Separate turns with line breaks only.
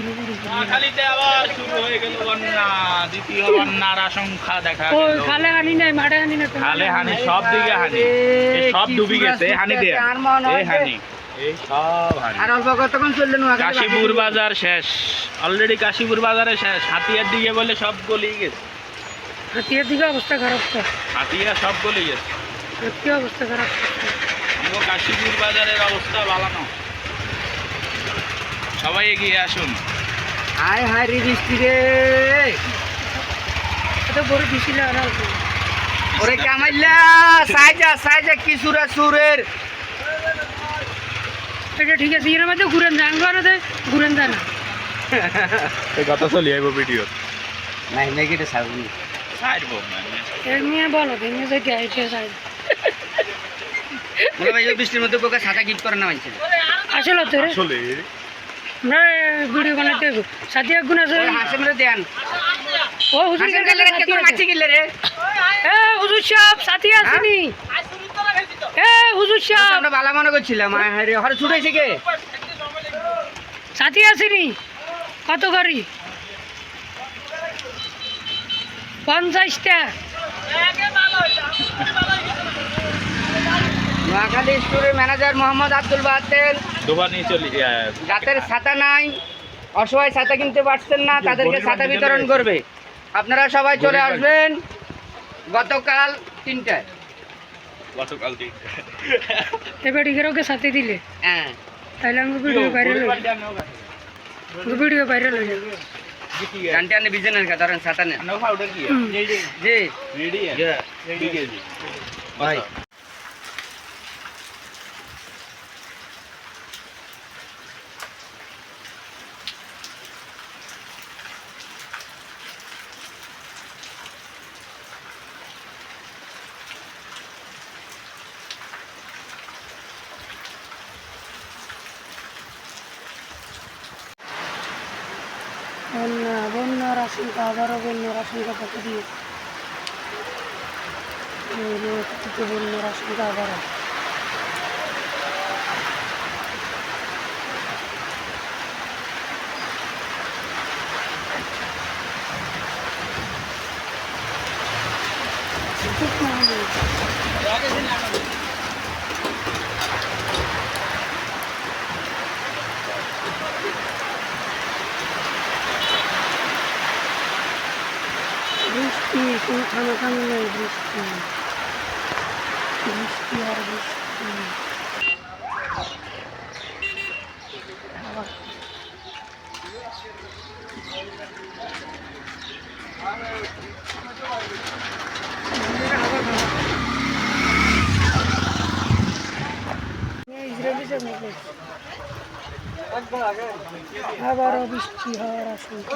নোয়াখালীতে আবার শুরু হয়ে গেল বন্যা, দ্বিতীয় বন্যার আশঙ্কা দেখা গেল।
খালে হানি নাই, মাঠে হানি না,
খালে হানি, সব দিকে হানি, সব ডুবি গেছে। হানি দে, এই হানি, এই সব হানি।
আর অল্প কতক্ষণ চললেন
কাশীপুর বাজার শেষ অলরেডি, কাশীপুর বাজারে শেষ। হাতিয়ার দিকে বলে সব গলিয়ে গেছে।
হাতিয়ার দিকে অবস্থা খারাপ তো,
হাতিয়া সব গলিয়ে গেছে।
সত্যি অবস্থা খারাপ।
আমার কাশীপুর বাজারের অবস্থা ভালো না। সবাই এগিয়ে আসুন।
হায় হায় রে বৃষ্টি রে, এত বড় বৃষ্টি না ওরে কামাইলা সাইজা সাইজা কি সুরা সুরের। এটা ঠিক আছে, এর মধ্যে ঘুরেন যান ঘরে ঘুরেন যান না,
এই কথা চলি আইব ভিডিও
নাই মেগেটে সাউনি
ছাড়ব
এমনি বলো এমনি যে গাইছে সাইড
বলে ভাই বৃষ্টির মধ্যে কোকা ছাতা গিট করে না মানছে
আসলে তো রে,
আসলে
আমরা ভিডিও বানাতে সাথী গুণ আছে।
হাসে মেরে দেন
ও হুজুর
হাসে গেলে রে কে তোর মাছি গেলে রে।
এ হুজুর সাহেব সাথী আসেনি, এ হুজুর সাহেব
আমরা বালা মনে করছিলাম। হায় হায় রে হরে ছুটাইছে কে
সাথী আসেনি। কত গাড়ি? 50টা।
নোয়াখালী স্টোরের ম্যানেজার মোহাম্মদ আব্দুল বাতেল।
দুবার নিয়ে চলি
যাদের ছাতা নাই, অসহায় ছাতা কিনতে পারছেন না, তাদেরকে ছাতা বিতরণ করবে। আপনারা সবাই চলে আসবেন গতকাল 3টায়।
গতকাল
এবার ইগেরকে সাথে দিলে
হ্যাঁ
তাইলে আমি ভিডিও ভাইরাল হয়ে যাবে, ভিডিও ভাইরাল হয়ে যাবে।
গানটি আনে বিজনের কা ধরেন ছাতা নেন
পাউডার কি
জি
রেডি রেডি কেজি
ভাই।
বন্যার আশঙ্কা, আবারও বন্যার আশঙ্কা কত দিয়ে বন্যার আশঙ্কা আবারও। বৃষ্টি কোনো থামাথামি নেই, বৃষ্টি বৃষ্টি আর বৃষ্টি। আবারও বৃষ্টি হওয়ার আশঙ্কা।